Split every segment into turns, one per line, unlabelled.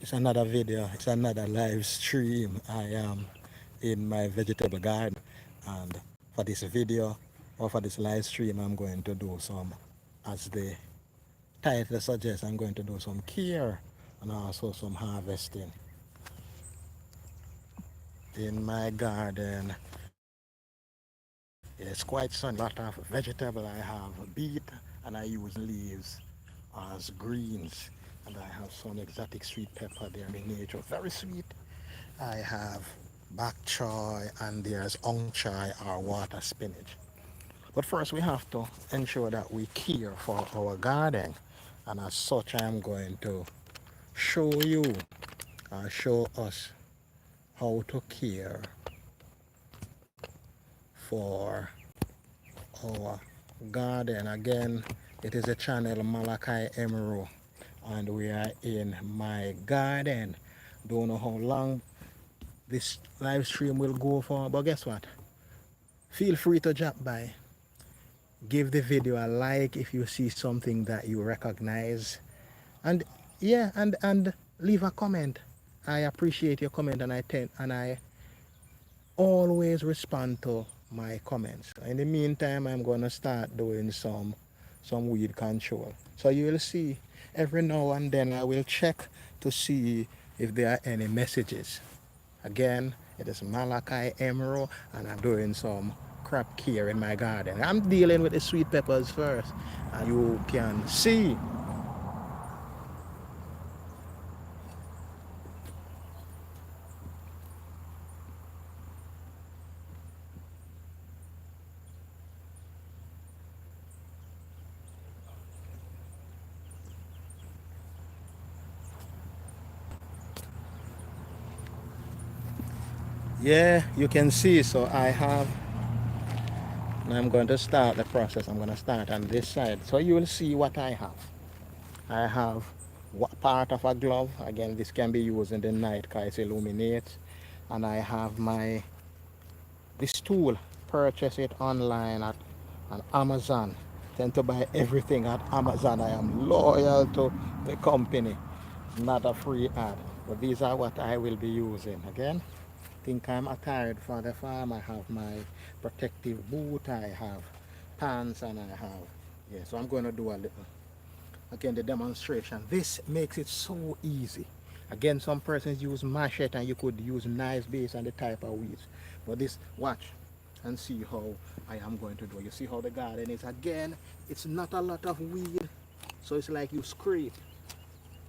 It's another video, it's another live stream. I am in my vegetable garden, and for this video or for this live stream, I'm going to do some, as the title suggests, I'm going to do some care and also some harvesting in my garden. It's quite sunny, lot of vegetable. I have beet and I use leaves as greens, and I have some exotic sweet pepper there, miniature, very sweet. I have bok choy and there's ong choy or water spinach. But first we have to ensure that we care for our garden, and as such I am going to show you show us how to care for our garden. Again, it is a channel Malachi Emerald, and we are in my garden. Don't know how long this live stream will go for, but guess what? Feel free to drop by. Give the video a like if you see something that you recognize. And yeah, and leave a comment. I appreciate your comment, and I always respond to my comments. In the meantime, I'm gonna start doing some weed control. So you will see every now and then I will check to see if there are any messages. Again, it is Malachi Emerald, and I'm doing some crop care in my garden. I'm dealing with the sweet peppers first, and you can see. Yeah, you can see. So I have, now I'm going to start the process. I'm going to start on this side. So you will see what I have. I have part of a glove. Again, this can be used in the night because it illuminates. And I have this tool. Purchase it online at on Amazon. Tend to buy everything at Amazon. I am loyal to the company. Not a free ad. But these are what I will be using. Again, think I'm attired for the farm. I have my protective boot. I have pants, and I have, yeah. So I'm going to do a little, again, the demonstration. This makes it so easy. Again, some persons use machete, and you could use knives based on the type of weeds. But this, watch and see how I am going to do. You see how the garden is. Again, it's not a lot of weed, so it's like you scrape.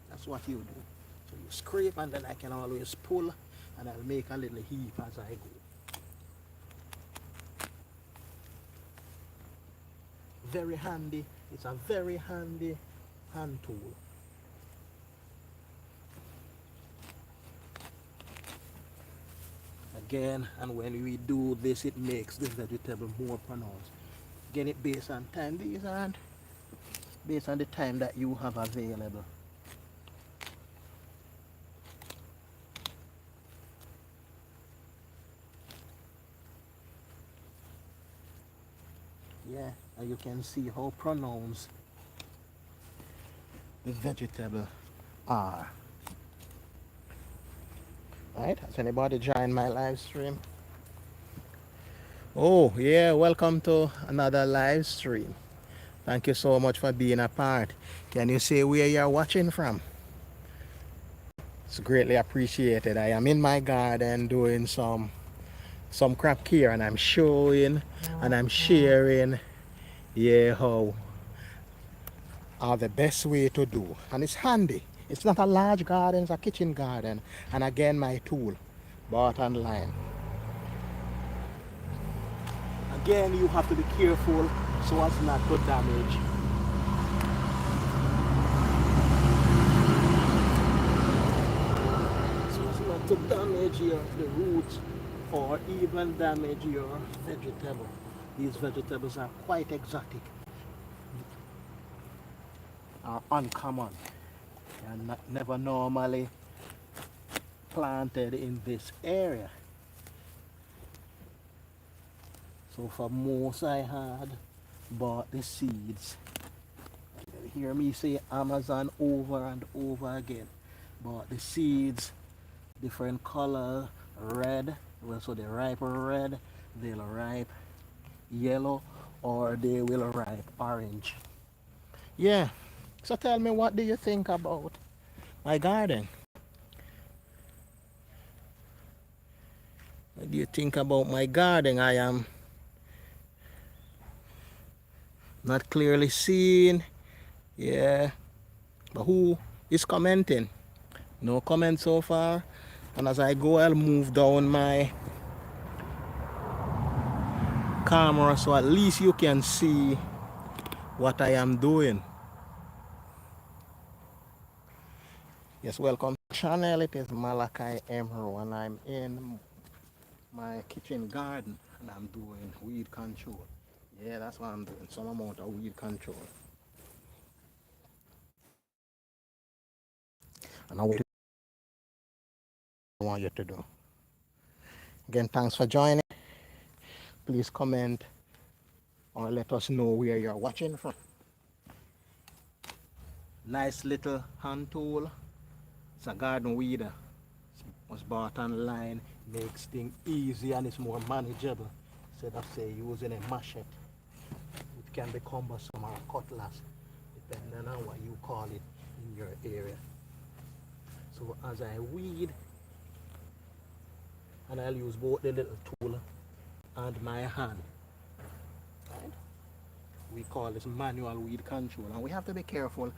That's what you do. So you scrape, and then I can always pull, and I'll make a little heap as I go. Very handy. It's a very handy hand tool. Again, and when we do this, it makes the vegetable more pronounced. Again, it based on time. These aren't based on the time that you have available. Yeah, and you can see how pronounced the vegetable are. Right? Has anybody joined my live stream? Oh, yeah, welcome to another live stream. Thank you so much for being a part. Can you say where you're watching from? It's greatly appreciated. I am in my garden doing some crop care, and I'm showing and I'm sharing, yeah, how the best way to do. And it's handy. It's not a large garden, it's a kitchen garden. And again, my tool, bought online. Again, you have to be careful so as not to damage. So as not to damage the roots or even damage your vegetable. These vegetables are quite exotic, are uncommon, and not, never normally planted in this area. So for most I had bought the seeds. You hear me say Amazon over and over again. but the seeds, different color, red, well, so they ripe red, they'll ripe yellow, or they will ripe orange. Yeah, so tell me, what do you think about my garden? What do you think about my garden? I am not clearly seen. Yeah, but who is commenting? No comment so far. And as I go, I'll move down my camera so at least you can see what I am doing. Yes, welcome to the channel. It is Malachi Emerald, and I'm in my kitchen garden and I'm doing weed control. Yeah, that's what I'm doing, some amount of weed control. And I want you to do. Again, thanks for joining. Please comment or let us know where you're watching from. Nice little hand tool. It's a garden weeder. It was bought online. Makes things easy and it's more manageable instead of say using a machete. It can be cumbersome or cutlass depending on what you call it in your area. So as I weed, and I'll use both the little tool and my hand. Right? We call this manual weed control, and we have to be careful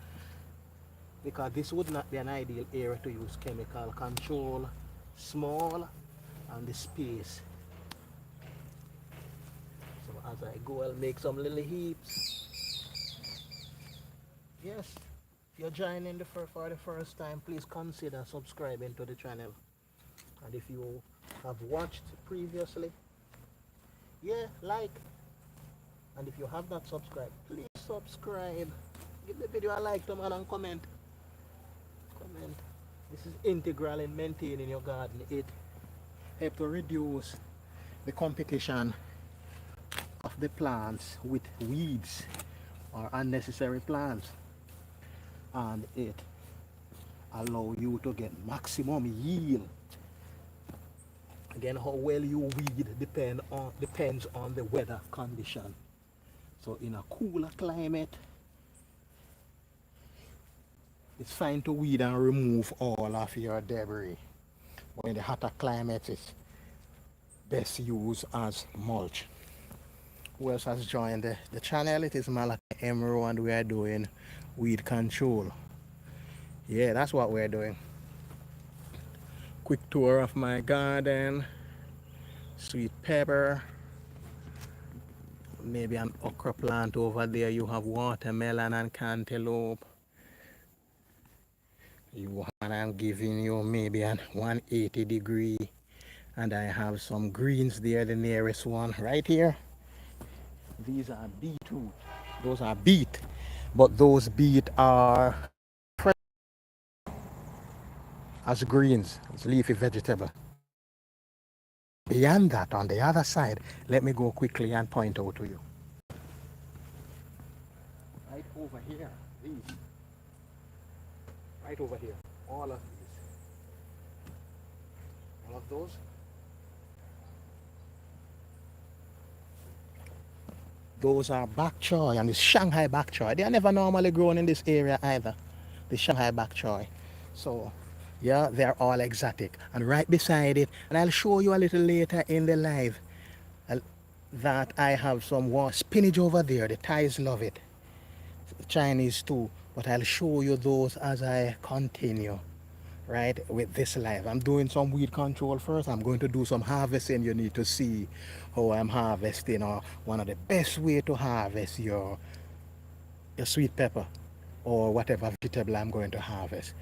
because this would not be an ideal area to use chemical control. Small and the space. So as I go, I'll make some little heaps. Yes, if you're joining for the first time, please consider subscribing to the channel. And if you have watched previously, yeah, like. And if you have not subscribed, please subscribe. Give the video a like, man, and comment. Comment. This is integral in maintaining your garden. It helps to reduce the competition of the plants with weeds or unnecessary plants, and it allows you to get maximum yield. Again, how well you weed depends on the weather condition. So in a cooler climate, it's fine to weed and remove all of your debris. But in the hotter climates, it's best used as mulch. Who else has joined the channel? It is Malachi Emerald, and we are doing weed control. Yeah, that's what we're doing. Quick tour of my garden. Sweet pepper. Maybe an okra plant over there. You have watermelon and cantaloupe. I'm giving you maybe an 180 degree. And I have some greens there, the nearest one right here. These are beetroot. Those are beet. But those beet are fresh as greens. It's leafy vegetable. Beyond that, on the other side, let me go quickly and point out to you. Right over here, these. Right over here, all of these. All of those. Those are bok choy, and it's Shanghai bok choy. They are never normally grown in this area either. The Shanghai bok choy. So, yeah, they're all exotic. And right beside it, and I'll show you a little later in the live, that I have some spinach over there. The Thais love it. The Chinese too. But I'll show you those as I continue, right, with this live. I'm doing some weed control first. I'm going to do some harvesting. You need to see how I'm harvesting, or one of the best way to harvest your sweet pepper or whatever vegetable I'm going to harvest.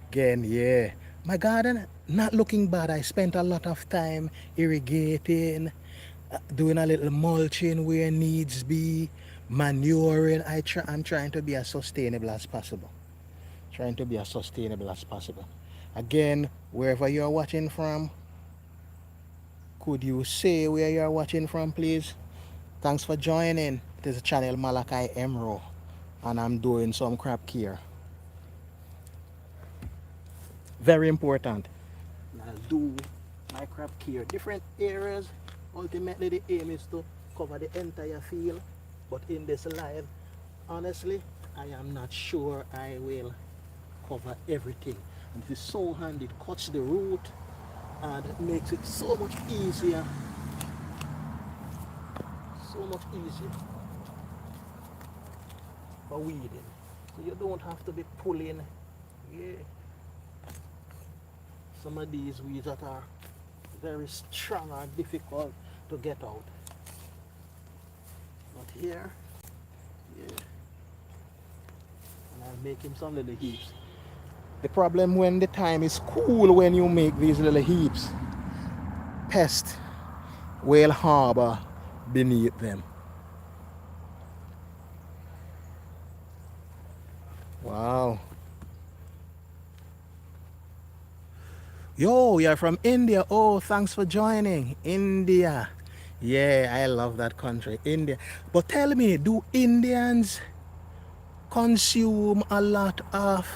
Again, yeah, my garden not looking bad. I spent a lot of time irrigating, doing a little mulching where needs be, manuring. I'm trying to be as sustainable as possible. Trying to be as sustainable as possible. Again, wherever you're watching from, could you say where you're watching from, please? Thanks for joining. It is the channel Malachi Emerald, and I'm doing some crop care. Very important. And I'll do my crop care. Different areas. Ultimately, the aim is to cover the entire field. But in this live, honestly, I am not sure I will cover everything. And it is so handy. It cuts the root and it makes it so much easier. So much easier for weeding. So you don't have to be pulling, yeah, some of these weeds that are very strong and difficult to get out. But here, yeah, and I'll make him some little heaps. The problem when the time is cool when you make these little heaps, pests will harbor beneath them. Wow. Yo, you're from India. Oh, thanks for joining. India. Yeah, I love that country, India. But tell me, do Indians consume a lot of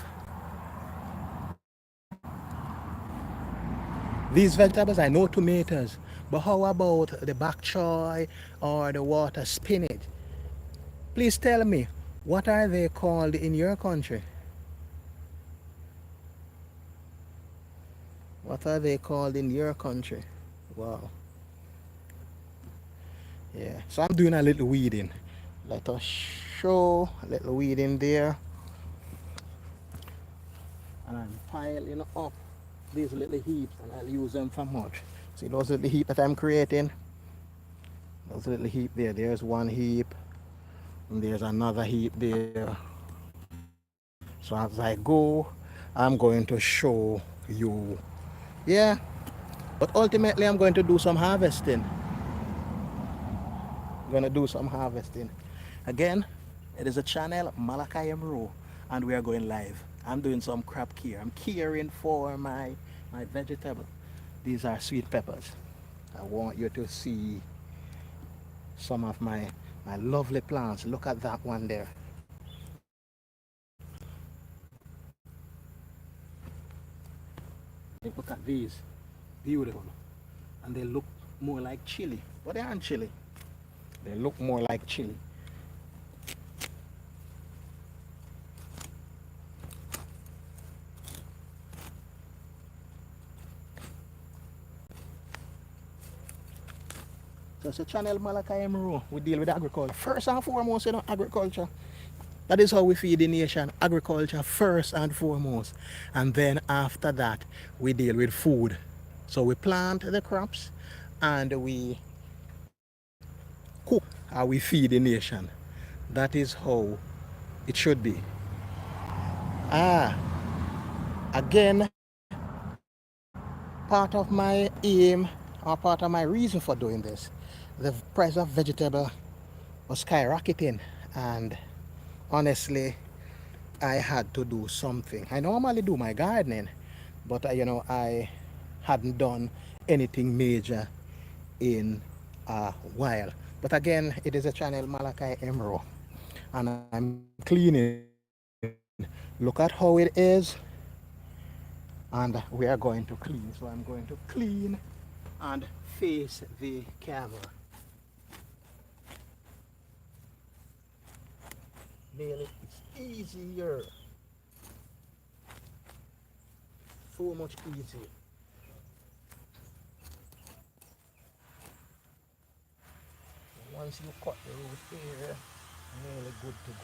these vegetables? I know tomatoes, but how about the bok choy or the water spinach? Please tell me, what are they called in your country? What are they called in your country? Wow. Yeah, so I'm doing a little weeding. Let us show a little weeding there. And I'm piling up these little heaps and I'll use them for mulch. See those little heaps that I'm creating? Those little heap there. There's one heap and there's another heap there. So as I go, I'm going to show you. Yeah, but ultimately I'm going to do some harvesting. I'm going to do some harvesting. Again, it is a channel, Malachi Emro, and we are going live. I'm doing some crop care. I'm caring for my vegetable. These are sweet peppers. I want you to see some of my lovely plants. Look at that one there. Look at these. Beautiful. And they look more like chili. But they aren't chili. They look more like chili. So it's a channel, Malachi Emro. We deal with agriculture. First and foremost, agriculture. That is how we feed the nation. Agriculture first and foremost. And then after that, we deal with food. So we plant the crops and we cook and we feed the nation. That is how it should be. Again, part of my aim or part of my reason for doing this, the price of vegetable was skyrocketing, and honestly I had to do something. I normally do my gardening, but I hadn't done anything major in a while. But again, it is a channel, Malachi Emro, and I'm cleaning. Look at how it is, and we are going to clean. So I'm going to clean and face the camera. Really, it's easier. So much easier. Once you cut the root here, nearly good to go.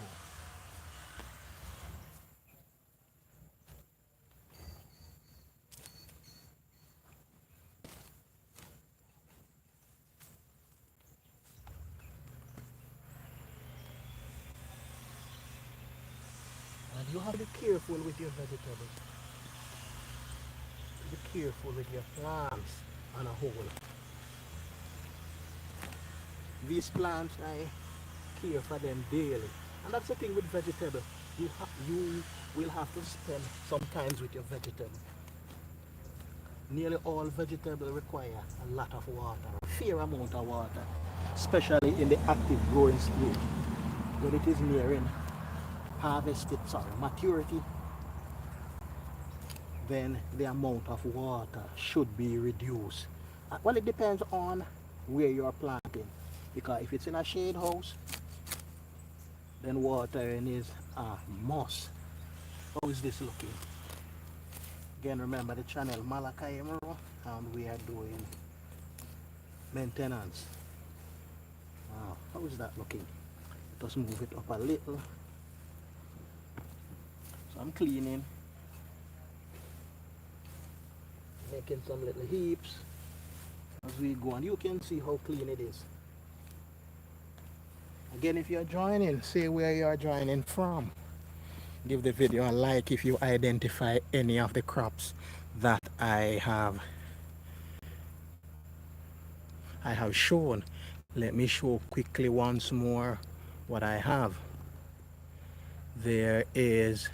And you have to be careful with your vegetables. Be careful with your plants on a whole. These plants, I care for them daily. And that's the thing with vegetable. You will have to spend some time with your vegetable. Nearly all vegetables require a lot of water, a fair amount of water, especially in the active growing stage. When it is nearing maturity, then the amount of water should be reduced. Well, it depends on where you're planting, because if it's in a shade house, then watering is a must. How is this looking? Again, remember the channel Malachi Emerald, and we are doing maintenance. Wow, how is that looking? Just move it up a little. So I'm cleaning, making some little heaps as we go, and you can see how clean it is. Again, if you're joining, say where you are joining from. Give the video a like if you identify any of the crops that I have shown. Let me show quickly once more what I have. There is,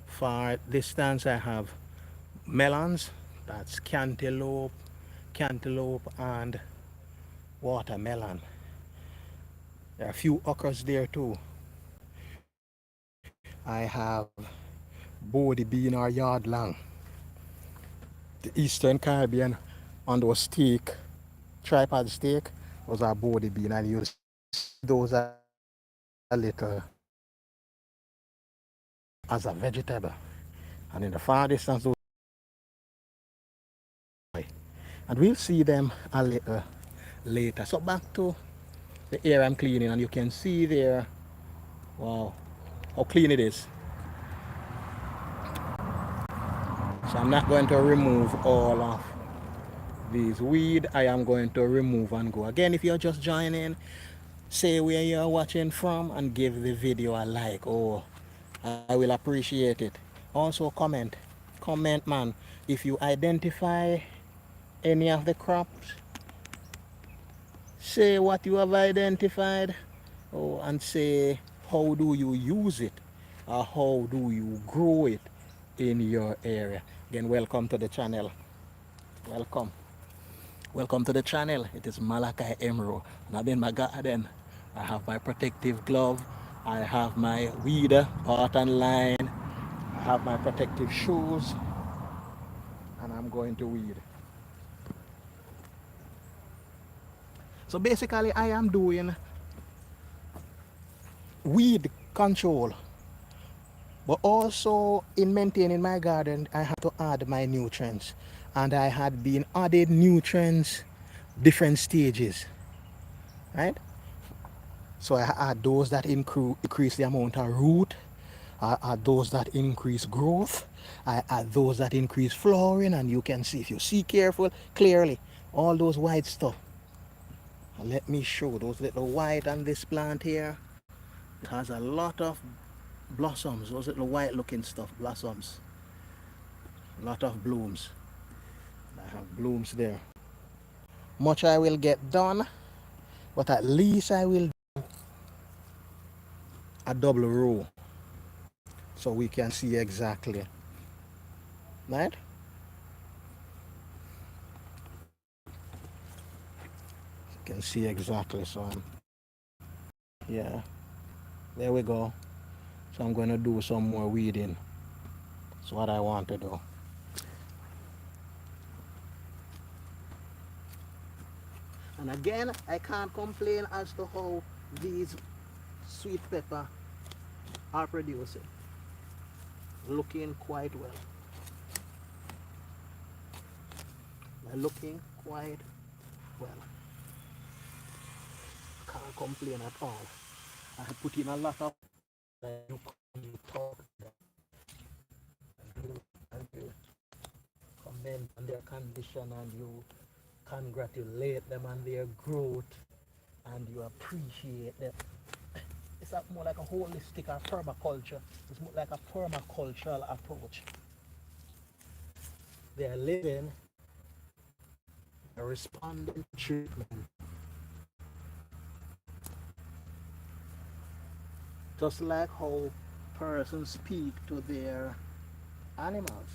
far distance, I have melons, that's cantaloupe and watermelon. There are a few okras there too. I have body bean or yard long. The Eastern Caribbean on those steak, tripod steak, those are body bean, and you'll see those are a little as a vegetable. And in the far distance, those, and we'll see them a little later. So back to the area I'm cleaning, and you can see there, wow, how clean it is. So I'm not going to remove all of these weed. I am going to remove and go. Again, if you're just joining, say where you're watching from and give the video a like. Oh, I will appreciate it. Also comment man, if you identify any of the crops, say what you have identified. Oh, and say how do you use it, or how do you grow it in your area. Again, welcome to the channel. Welcome to the channel. It is Malachi Emerald, and I'm in my garden. I have my protective glove, I have my weeder, pot and line, I have my protective shoes, and I'm going to weed. So basically I am doing weed control, but also in maintaining my garden I have to add my nutrients, and I had been added nutrients different stages, right? So I add those that increase the amount of root, I add those that increase growth, I add those that increase flowering, and you can see, if you see careful clearly, all those white stuff. And let me show those little white on this plant here. It has a lot of blossoms, those little white looking stuff, blossoms, a lot of blooms. I have blooms there. Much I will get done, but at least I will do a double row so we can see exactly, right? You can see exactly. So yeah, there we go. So I'm going to do some more weeding. That's what I want to do. And again, I can't complain as to how these sweet pepper are producing. Looking quite well. They're looking quite well. Can't complain at all. I put in a lot of you comment on their condition, and you congratulate them on their growth, and you appreciate them. It's more like a holistic or permaculture. It's more like a permacultural approach. They are living a responding treatment. Just like how persons speak to their animals,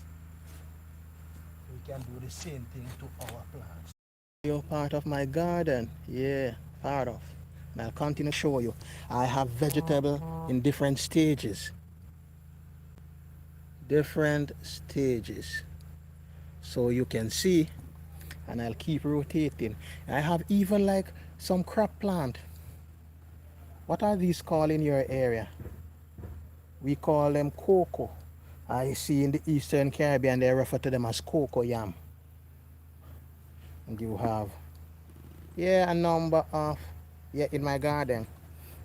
we can do the same thing to our plants. You're part of my garden. Yeah, part of. And I'll continue to show you. I have vegetable in different stages. different stages, so you can see. And I'll keep rotating. I have even like some crop plant. What are these called in your area? We call them cocoa. I see in the Eastern Caribbean they refer to them as cocoa yam. And you have, yeah, a number of, yeah, in my garden.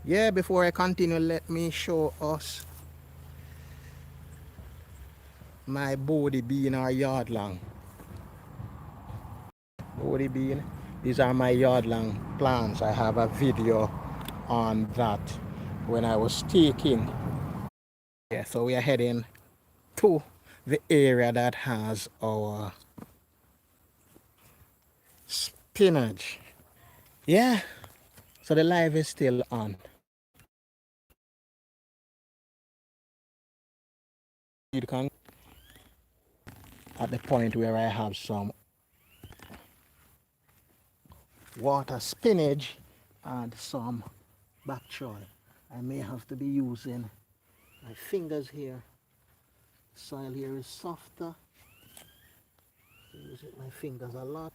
Yeah, before I continue, let me show us my body bean or yard long. Body bean. These are my yard long plants. I have a video on that when I was taking. Yeah, so we are heading to the area that has our spinach. Yeah, so the live is still on. At the point where I have some water spinach and some bok choy. I may have to be using my fingers here. Soil here is softer. So using my fingers a lot.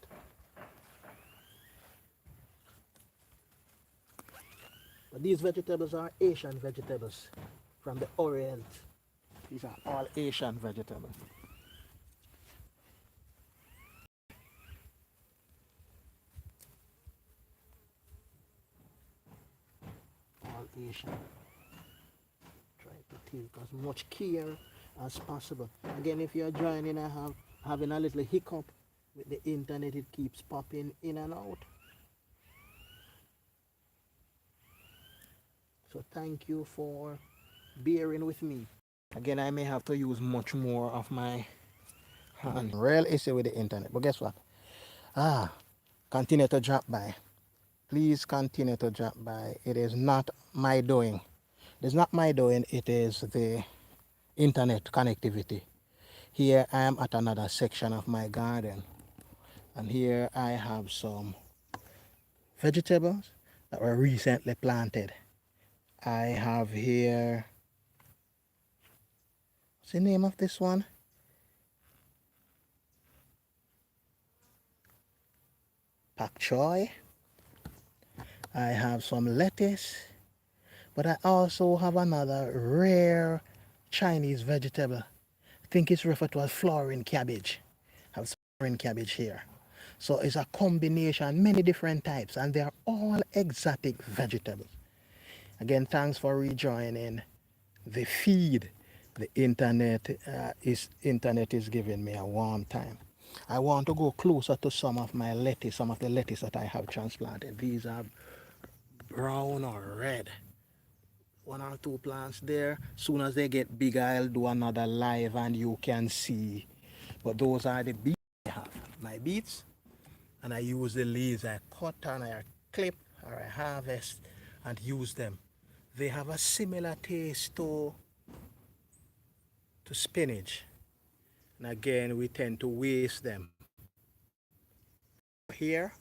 But these vegetables are Asian vegetables from the Orient. These are all Asian vegetables. All Asian. Try to take as much care as possible. Again, if you're joining, having a little hiccup with the internet, it keeps popping in and out. So thank you for bearing with me. Again, I may have to use much more of my hand. Real issue with the internet. But guess what? Continue to drop by. Please continue to drop by. It is not my doing. It is not my doing. It is the internet connectivity. Here I am at another section of my garden. And here I have some vegetables that were recently planted. I have here, what's the name of this one? Pak choy. I have some lettuce, but I also have another rare Chinese vegetable. I think it's referred to as flowering cabbage. I have some flowering cabbage here. So it's a combination, many different types, and they are all exotic vegetables. Again, thanks for rejoining the feed. The internet is giving me a warm time. I want to go closer to some of my lettuce, some of the lettuce that I have transplanted. These are brown or red. One or two plants there. Soon as they get big, I'll do another live and you can see. But those are the beets I have. My beets. And I use the leaves. I cut and I clip or I harvest and use them. They have a similar taste to spinach. And again, we tend to waste them. Here,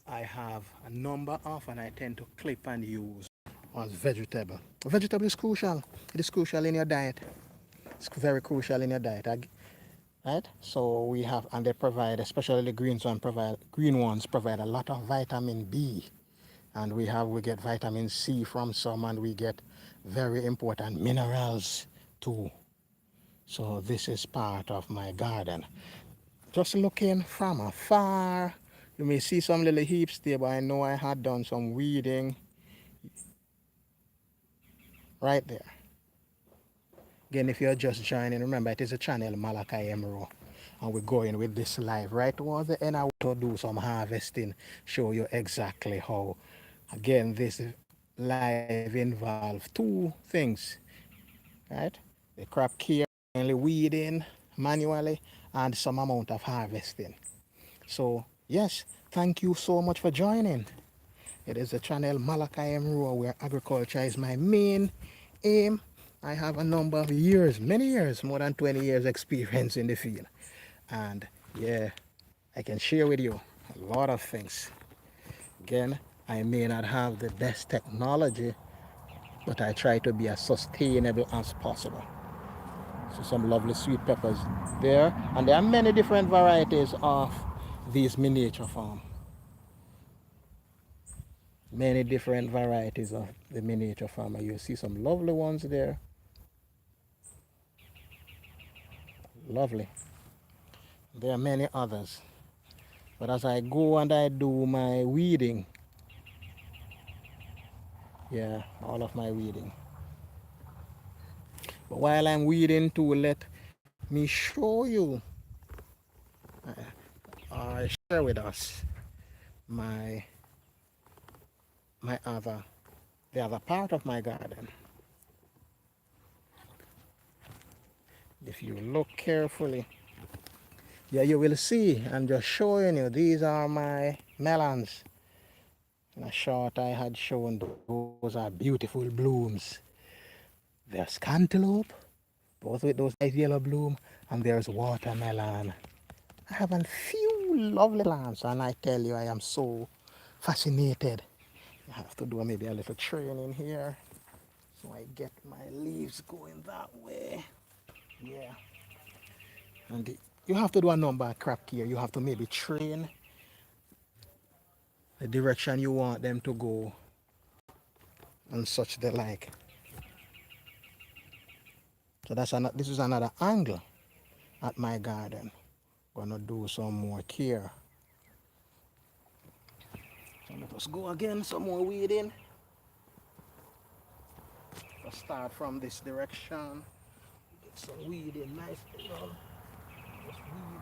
I have a number of, and I tend to clip and use as vegetable. Vegetable is crucial. It is crucial in your diet. It's very crucial in your diet. Right? So we have, and they provide, especially the green ones provide a lot of vitamin B. And we get vitamin C from some, and we get very important minerals too. So this is part of my garden. Just looking from afar, you may see some little heaps there, but I know I had done some weeding right there. Again, if you're just joining, remember it is a channel Malachi Emerald, and we're going with this live right towards the end. I want to do some harvesting, show you exactly how. Again, this live involves two things, right? The crop care, mainly weeding manually, and some amount of harvesting. So yes, thank you so much for joining. It is the channel Malachi Emerald, where agriculture is my main aim. I have a number of years, many years, more than 20 years experience in the field. And yeah, I can share with you a lot of things. Again, I may not have the best technology, but I try to be as sustainable as possible. So some lovely sweet peppers there. And there are many different varieties of these miniature farm. Many different varieties of the miniature farmer. You see some lovely ones there. Lovely. There are many others. But as I go and I do my weeding, yeah, all of my weeding. But while I'm weeding too, let me show you or share with us my the other part of my garden. If you look carefully, yeah, you will see. I'm just showing you. These are my melons. In a short, I had shown those are beautiful blooms. There's cantaloupe, both with those nice yellow bloom, and there's watermelon. I have a few lovely plants, and I tell you, I am so fascinated. I have to do maybe a little training here, so I get my leaves going that way. Yeah. And you have to do a number of crop care. You have to maybe train the direction you want them to go and such the like. So this is another angle at my garden. Gonna do some more care. So let us go again, some more weeding. Let's start from this direction. Get some weeding, nice, just weed.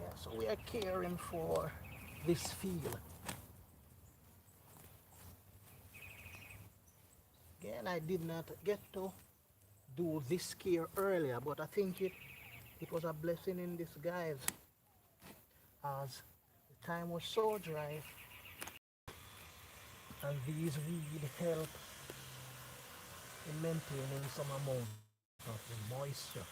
Yeah, so we are caring for this field. Again, I did not get to do this care earlier, but I think it was a blessing in disguise, as the time was so dry and these weed help in maintaining some amount of the moisture.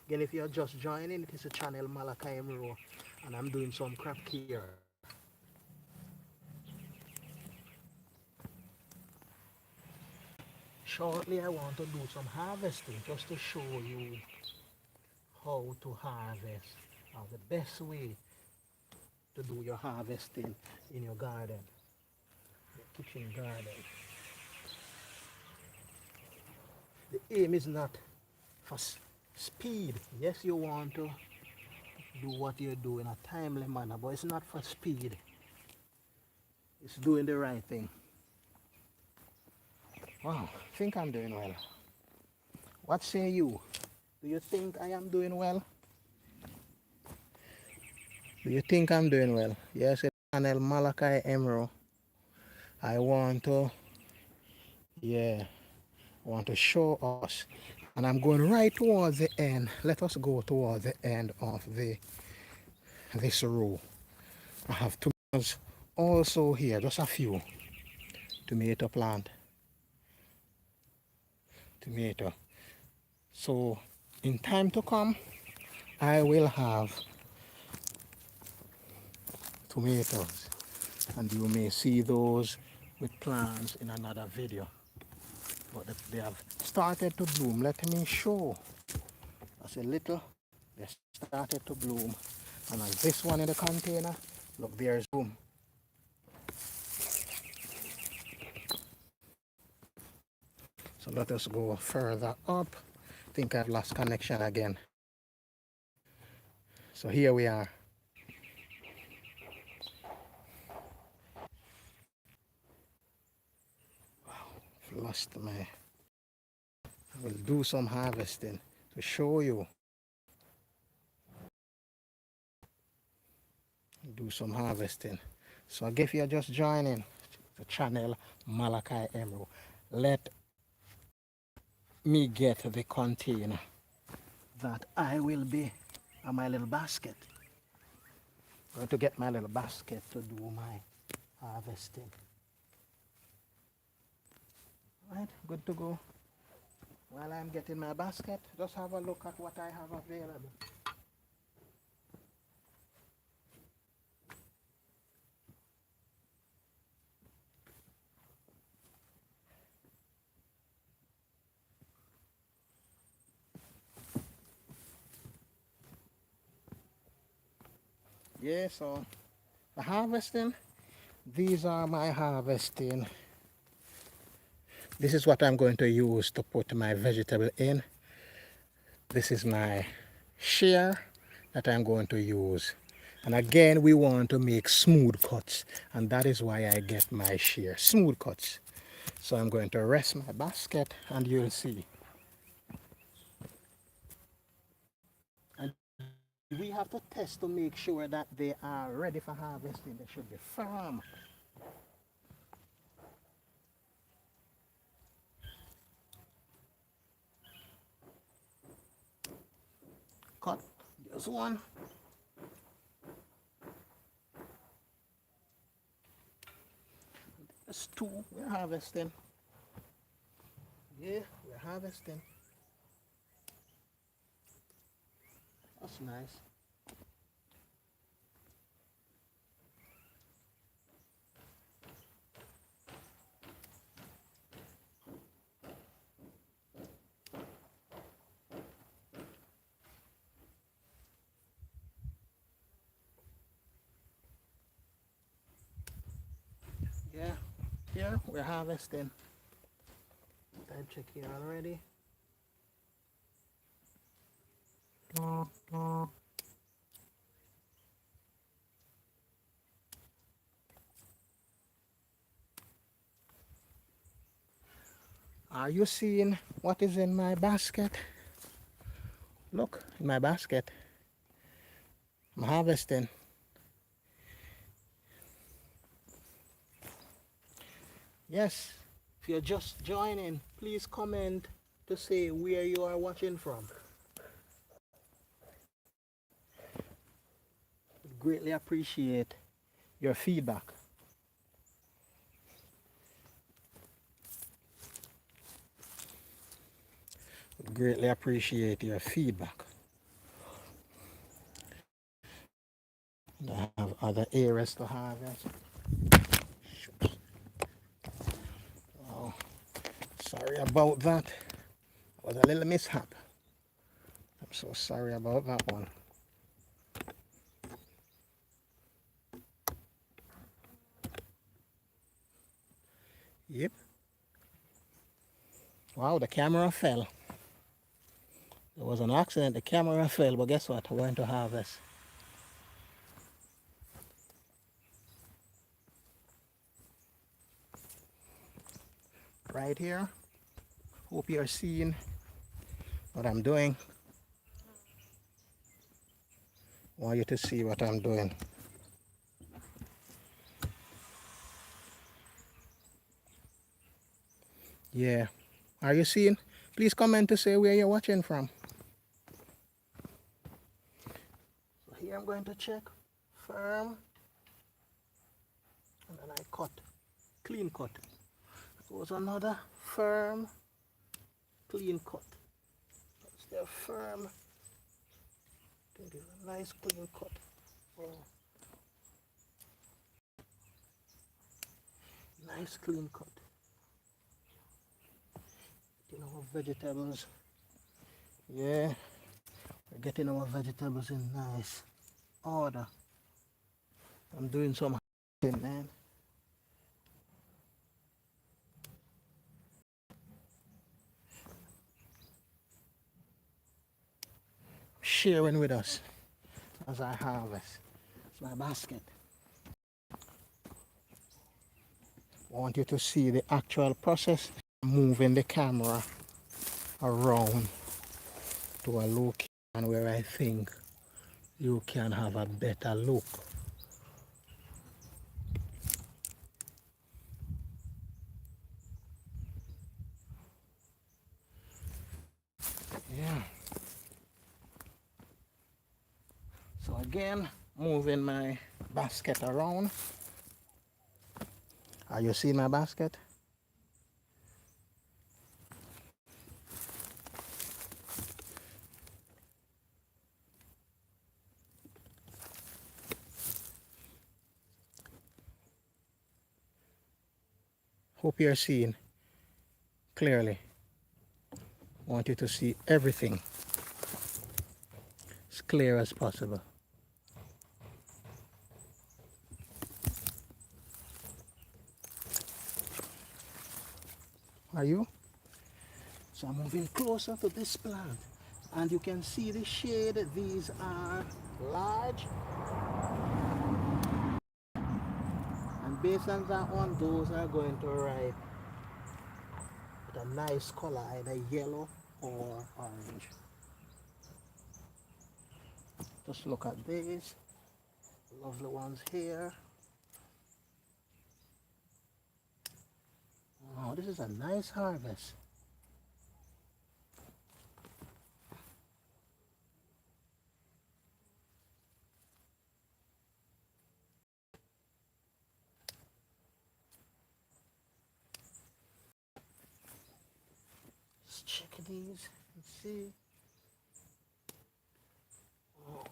Again, if you're just joining, it is a channel Malachi Emro, and I'm doing some crop care. Shortly, I want to do some harvesting just to show you how to harvest, the best way to do your harvesting in your garden, your kitchen garden. The aim is not for speed. Yes, you want to do what you do in a timely manner, but it's not for speed. It's doing the right thing. Wow, I think I'm doing well. What say you? Do you think I am doing well? Do you think I'm doing well? Yes, it's channel Malachi Emro. I want to, yeah, want to show us. And I'm going right towards the end. Let us go towards the end of this row. I have tomatoes also here, just a few. Tomato plant. Tomato. So in time to come, I will have tomatoes, and you may see those with plants in another video. But they have started to bloom. Let me show. That's a little. They started to bloom, and on this one in the container, look, there's bloom. So let us go further up. I think I've lost connection again. So here we are. Wow, I've lost my. I will do some harvesting to show you. Do some harvesting. So if you're just joining the channel Malachi Emro, let me get the container that I will be on my little basket. going to get my little basket to do my harvesting. Right, good to go. While I'm getting my basket, just have a look at what I have available. Yeah, so the harvesting, these are my harvesting. This is what I'm going to use to put my vegetable in. This is my shear that I'm going to use. And again, we want to make smooth cuts, and that is why I get my shear, smooth cuts. So I'm going to rest my basket and you'll see. And we have to test to make sure that they are ready for harvesting. They should be firm. Cut. There's one. There's two. We're harvesting. Yeah, we're harvesting. That's nice. Yeah, here we're harvesting. Time check here already. Are you seeing what is in my basket? Look, in my basket. I'm harvesting. Yes, if you're just joining, please comment to say where you are watching from. Would greatly appreciate your feedback. Would greatly appreciate your feedback. I have other areas to harvest. Oh, sorry about that. It was a little mishap. I'm so sorry about that one. Yep. Wow, the camera fell. There was an accident, the camera fell, but guess what? We're going to harvest. Right here. Hope you're seeing what I'm doing. I want you to see what I'm doing. Yeah. Are you seeing? Please comment to say where you're watching from. So here I'm going to check. Firm. And then I cut. Clean cut. Goes another firm. Clean cut. That's their firm. I think it's a nice clean cut. Oh. Nice clean cut. Getting our vegetables. Yeah. We're getting our vegetables in nice order. I'm doing some thing, man. Sharing with us as I harvest. It's my basket. I want you to see the actual process. Moving the camera around to a location where I think you can have a better look. Yeah. So again, moving my basket around. Are you seeing my basket? Hope you're seeing clearly. I want you to see everything as clear as possible. Are you? So I'm moving closer to this plant, and you can see the shade. These are large, and based on that one, those are going to ripe with a nice color, either yellow or orange. Just look at these lovely ones here. Wow, this is a nice harvest. Let's check these and see. Oh.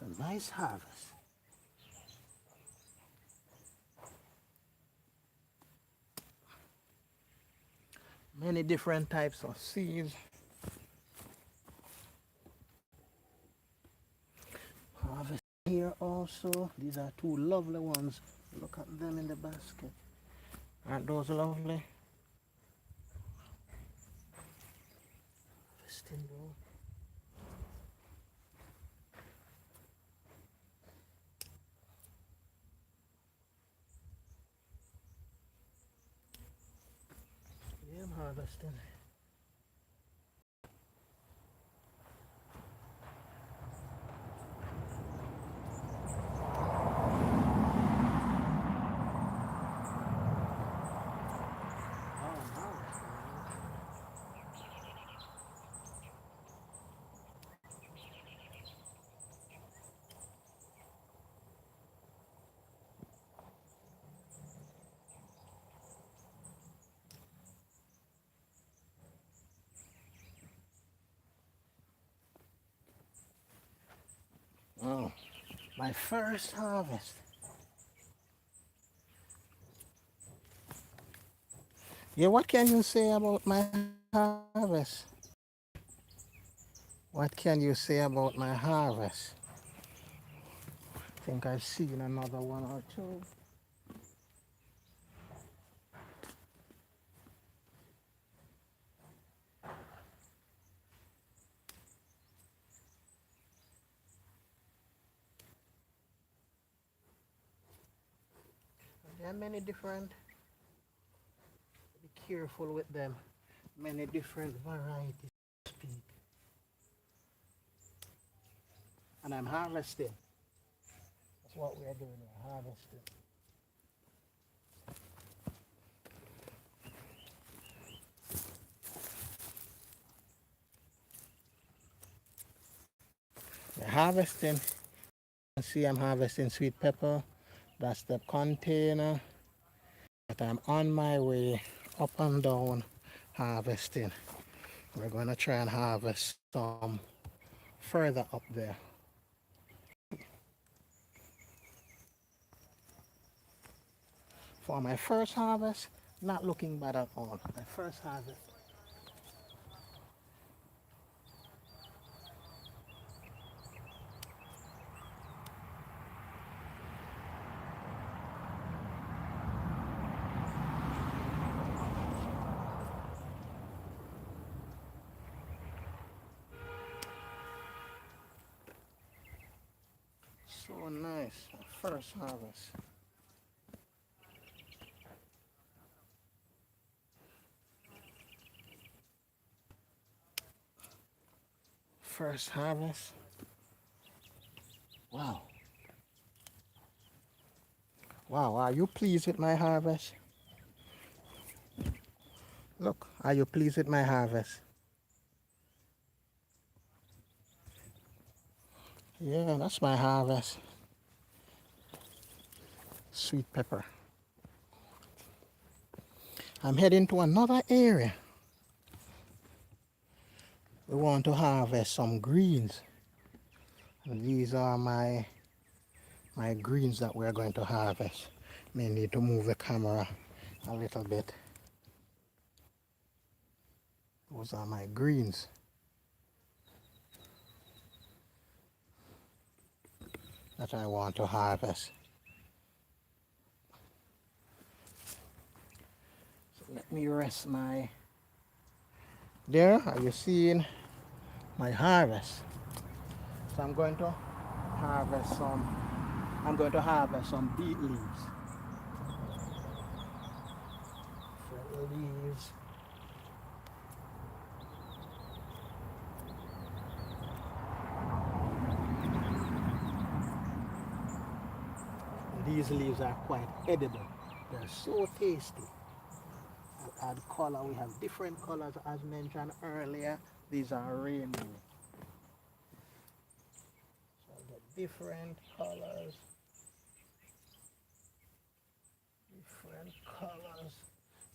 It's a nice harvest. Many different types of seeds. Harvest here also. These are two lovely ones. Look at them in the basket. Aren't those lovely? Harvesting though. Yeah, I'm harvesting. Oh, my first harvest. Yeah, what can you say about my harvest? What can you say about my harvest? I think I've seen another one or two. There are many different, be careful with them, many different varieties to speak. And I'm harvesting. That's what we are doing, we're harvesting. We're harvesting. You can see I'm harvesting sweet pepper. That's the container. But I'm on my way up and down harvesting. We're going to try and harvest some further up there. For my first harvest, not looking bad at all. My first harvest. So nice, my first harvest. First harvest. Wow. Wow, are you pleased with my harvest? Are you pleased with my harvest? Yeah, that's my harvest. Sweet pepper. I'm heading to another area. We want to harvest some greens. And these are my greens that we're going to harvest. May need to move the camera a little bit. Those are my greens. That I want to harvest. So let me rest my... There, are you seeing my harvest? So I'm going to harvest some beet leaves. Fresh leaves. These leaves are quite edible. They're so tasty. Add color. We have different colors as mentioned earlier. These are rainbow. So I get different colors. Different colors.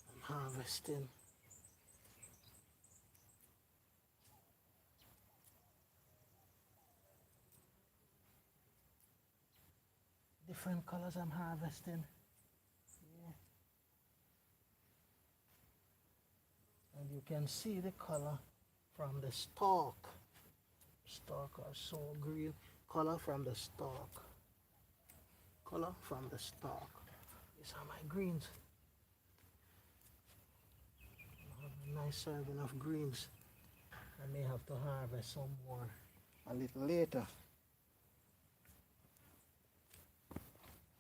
I'm harvesting. Different colors I'm harvesting. Yeah. And you can see the color from the stalk. Stalk are so green. Color from the stalk. Color from the stalk. These are my greens. I have a nice serving of greens. I may have to harvest some more a little later.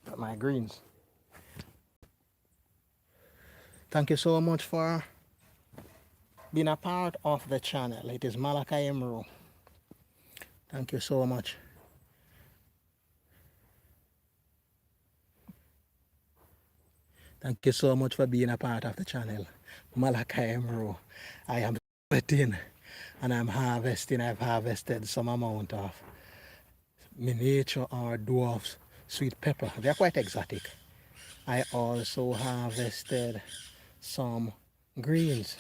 Got my greens. Thank you so much for being a part of the channel. It is Malachi Emerald. Thank you so much. Thank you so much for being a part of the channel. Malachi Emerald. I am sweating and I'm harvesting. I've harvested some amount of miniature or dwarf sweet pepper. They're quite exotic. I also harvested some greens.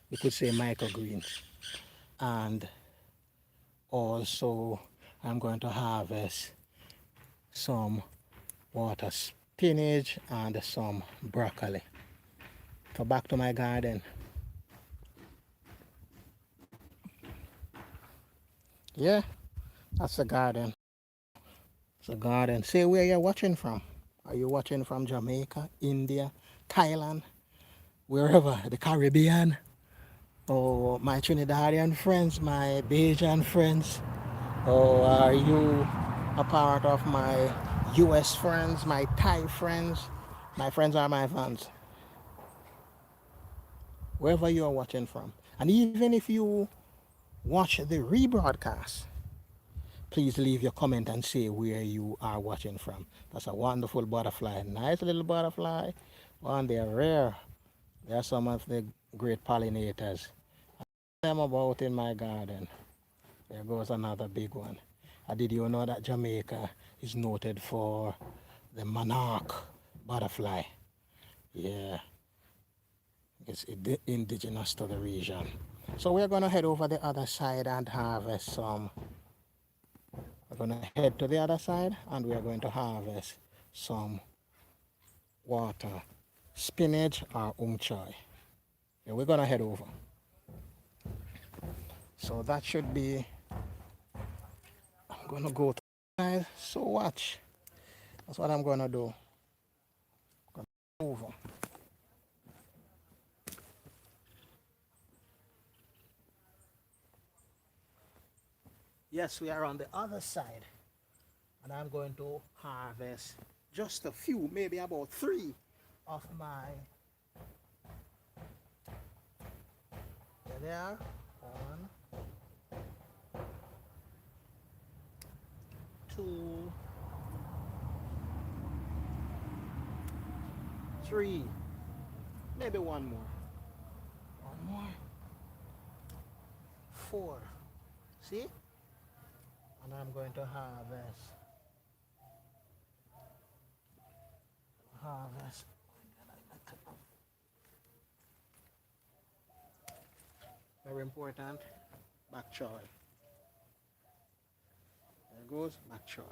You could say microgreens. And also I'm going to harvest some water spinach and some broccoli. So back to my garden. Yeah, that's the garden. It's a garden. Say where you're watching from. Are you watching from Jamaica, India, Thailand, wherever, the Caribbean? Or my Trinidadian friends, my Bajan friends? Or are you a part of my US friends, my Thai friends? My friends are my fans. Wherever you are watching from. And even if you watch the rebroadcast, please leave your comment and say where you are watching from. That's a wonderful butterfly. Nice little butterfly. One, they're rare. They're some of the great pollinators. I'm about in my garden. There goes another big one. Did you know that Jamaica is noted for the monarch butterfly? Yeah, it's indigenous to the region. So we're going to head over the other side and harvest some. We're going to head to the other side and we are going to harvest some water spinach or choy. Yeah, we're going to head over. So that should be, I'm going to go to the side. So watch. That's what I'm going to do. Over. Yes, we are on the other side. And I'm going to harvest just a few, maybe about 3 of my. There they are. 1, 2, 3. Maybe one more. One more. 4. See? And I'm going to harvest. Very important, bok choy. There goes bok choy.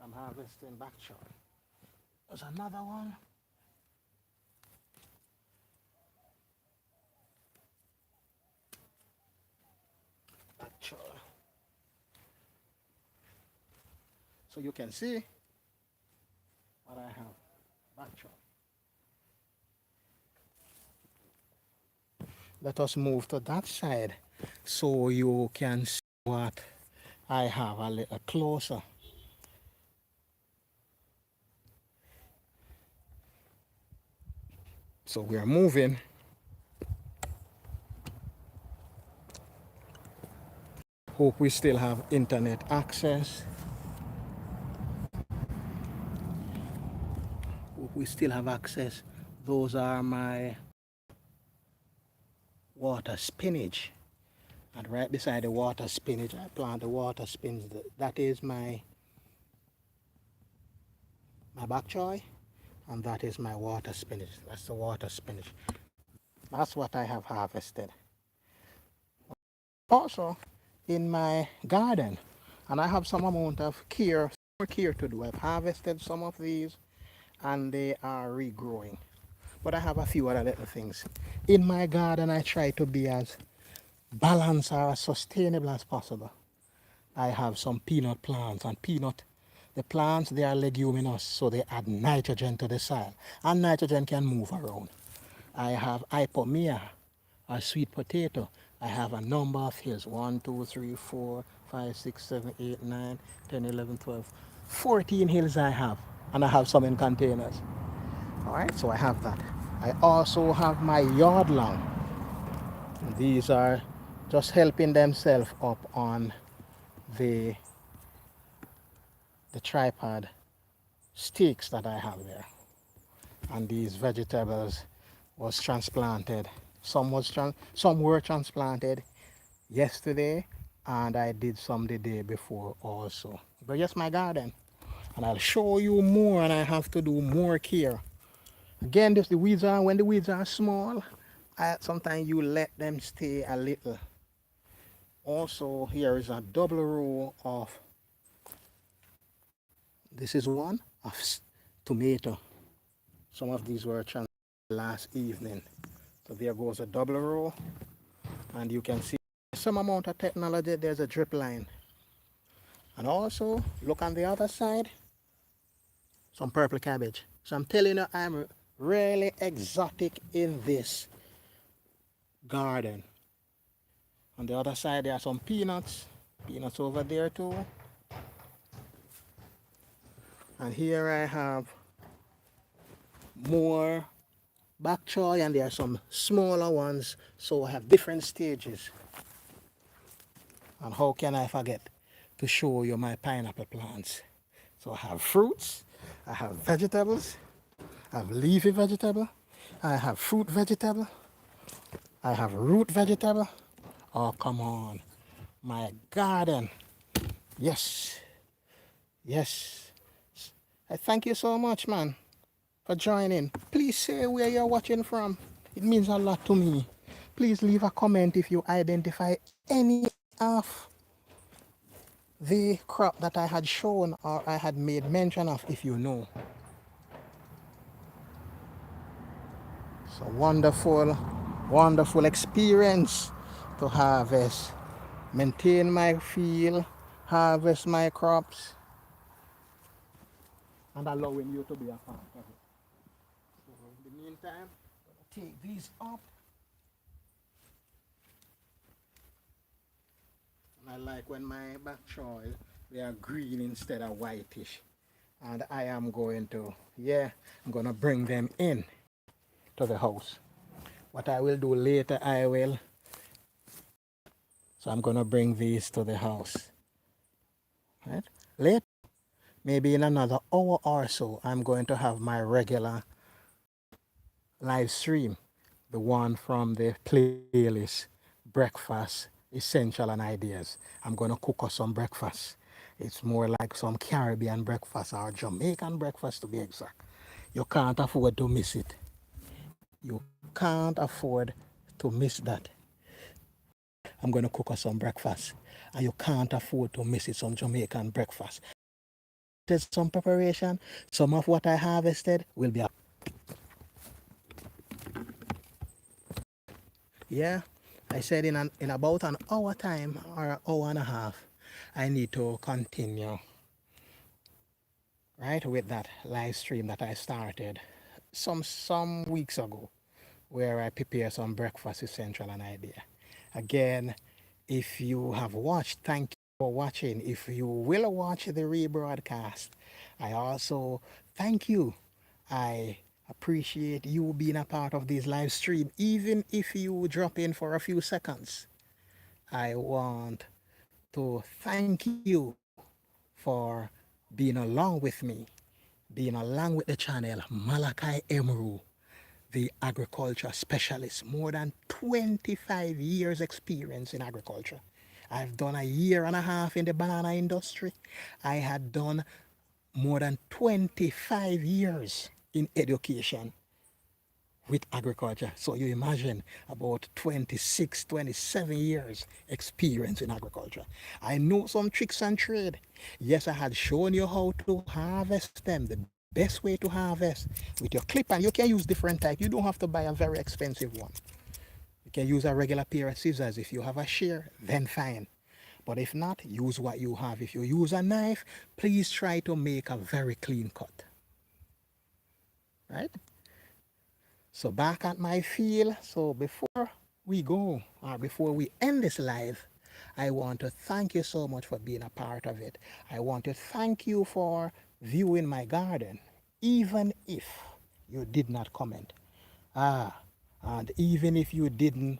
I'm harvesting bok choy. There's another one. Bok choy. So you can see what I have. Bok choy. Let us move to that side so you can see what I have a little closer. So we are moving. Hope we still have internet access. Hope we still have access. Those are my water spinach. And right beside the water spinach, I plant the water spinach. That is my bok choy, and that is my water spinach. That's the water spinach. That's what I have harvested. Also, in my garden, and I have some amount of more care to do. I've harvested some of these, and they are regrowing. But I have a few other little things. In my garden, I try to be as balanced or as sustainable as possible. I have some peanut plants, and the plants, they are leguminous, so they add nitrogen to the soil, and nitrogen can move around. I have ipomea, a sweet potato. I have a number of hills, 1, 2, 3, 4, 5, 6, 7, 8, 9, 10, 11, 12, 14 hills I have, and I have some in containers. All right, so I have that. I also have my yard long. These are just helping themselves up on the tripod sticks that I have there. And these vegetables was transplanted. Some were transplanted yesterday, and I did some the day before also. But yes, my garden, and I'll show you more, and I have to do more care. Again, when the weeds are small, sometimes you let them stay a little. Also, here is a double row of, this is one of tomato. Some of these were transplanted last evening. So there goes a double row, and you can see some amount of technology. There's a drip line. And also, look on the other side, some purple cabbage. So I'm telling you, I'm really exotic in this garden. On the other side, there are some peanuts over there too. And here I have more bok choy, and there are some smaller ones, so I have different stages. And how can I forget to show you my pineapple plants? So I have fruits, I have vegetables, I have leafy vegetable, I have fruit vegetable, I have root vegetable. Oh, come on, my garden. Yes, yes. I thank you so much, man, for joining. Please say where you're watching from. It means a lot to me. Please leave a comment if you identify any of the crop that I had shown or I had made mention of, if you know. It's a wonderful, wonderful experience to harvest, maintain my field, harvest my crops, and allowing you to be a part of it. So in the meantime, I'm going to take these up. And I like when my bok choy, they are green instead of whitish. And I am going to, I'm going to bring them in to the house. What I will do later, so I'm going to bring these to the house. Right? Later, maybe in another hour or so, I'm going to have my regular live stream, the one from the playlist Breakfast Essential and Ideas. I'm going to cook us some breakfast. It's more like some Caribbean breakfast or Jamaican breakfast to be exact. You can't afford to miss it. You can't afford to miss that. I'm going to cook us some breakfast. And you can't afford to miss it, some Jamaican breakfast. There's some preparation. Some of what I harvested will be. Yeah, I said in about an hour time or an hour and a half, I need to continue, right, with that live stream that I started some weeks ago, where I prepare some breakfast essential and idea. Again, if you have watched, thank you for watching. If you will watch the rebroadcast, I also thank you. I appreciate you being a part of this live stream, even if you drop in for a few seconds. I want to thank you for being along with me, being along with the channel, Malachi Emeru, the agriculture specialist, more than 25 years experience in agriculture. I've done a year and a half in the banana industry. I had done more than 25 years in education with agriculture. So you imagine about 26, 27 years experience in agriculture. I know some tricks and trade. Yes, I had shown you how to harvest them, the best way to harvest with your clip, and you can use different type. You don't have to buy a very expensive one. You can use a regular pair of scissors. If you have a shear, then fine. But if not, use what you have. If you use a knife, please try to make a very clean cut. Right? So back at my field. So before we go, or before we end this live, I want to thank you so much for being a part of it. I want to thank you for viewing my garden, even if you did not comment. And even if you didn't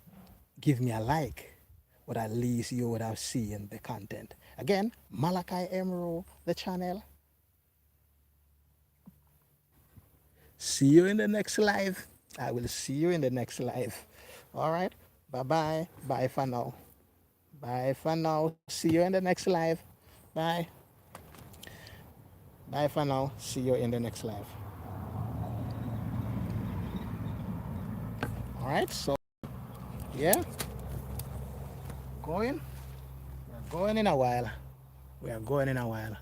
give me a like, but at least you would have seen the content. Again, Malachi Emerald, the channel. See you in the next live. I will see you in the next live. All right. Bye-bye. Bye for now. Bye for now. See you in the next live. Bye. Bye for now. See you in the next live. All right. So, yeah. Going. We're going in a while. We are going in a while.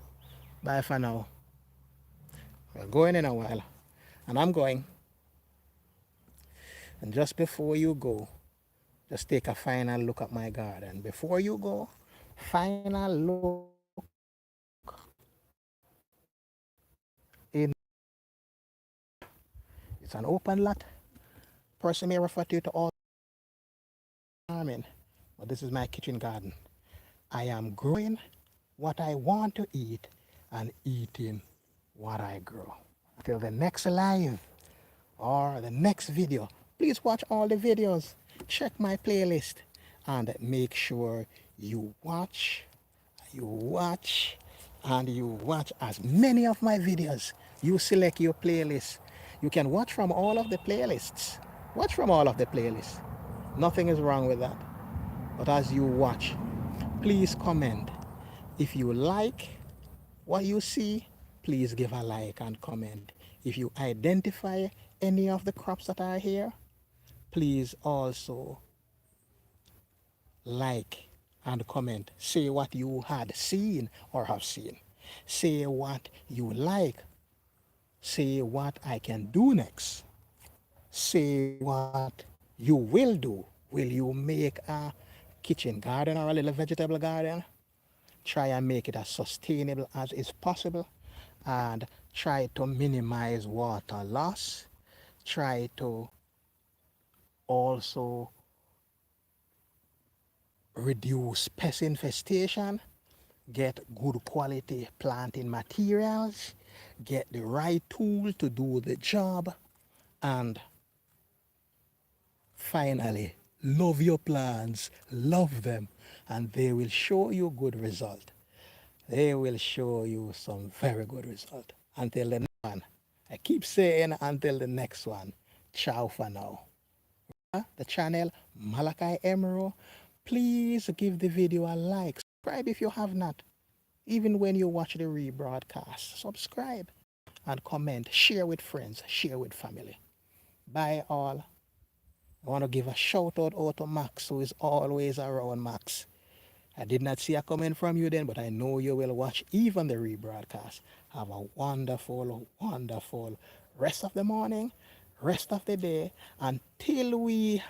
Bye for now. We're going in a while. And I'm going. And just before you go, just take a final look at my garden. Before you go, final look in. It's an open lot. Person may refer to it all farming, but this is my kitchen garden. I am growing what I want to eat and eating what I grow. Until the next live or the next video, please watch all the videos. Check my playlist and make sure you watch, and you watch as many of my videos. You select your playlist. You can watch from all of the playlists. Watch from all of the playlists. Nothing is wrong with that. But as you watch, please comment. If you like what you see, please give a like and comment. If you identify any of the crops that are here, please also like and comment. Say what you had seen or have seen. Say what you like. Say what I can do next. Say what you will do. Will you make a kitchen garden or a little vegetable garden? Try and make it as sustainable as is possible, and try to minimize water loss. Try to also reduce pest infestation, get good quality planting materials, get the right tool to do the job, and finally, love your plants, love them, and they will show you good result. they will show you some very good result. Until the next one, I keep saying until the next one, ciao for now. The channel Malachi Emerald, please give the video a like. Subscribe if you have not. Even when you watch the rebroadcast, subscribe and comment. Share with friends, share with family. Bye all. I want to give a shout out to Max, who is always around. Max, I did not see a comment from you then, but I know you will watch even the rebroadcast. Have a wonderful, wonderful rest of the morning, rest of the day, until we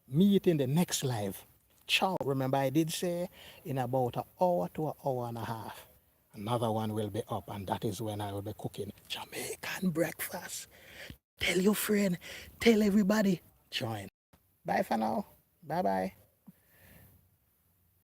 meet in the next live. Ciao. Remember, I did say in about an hour to an hour and a half, another one will be up, and that is when I will be cooking Jamaican breakfast. Tell your friend, tell everybody, join. Bye for now. Bye bye.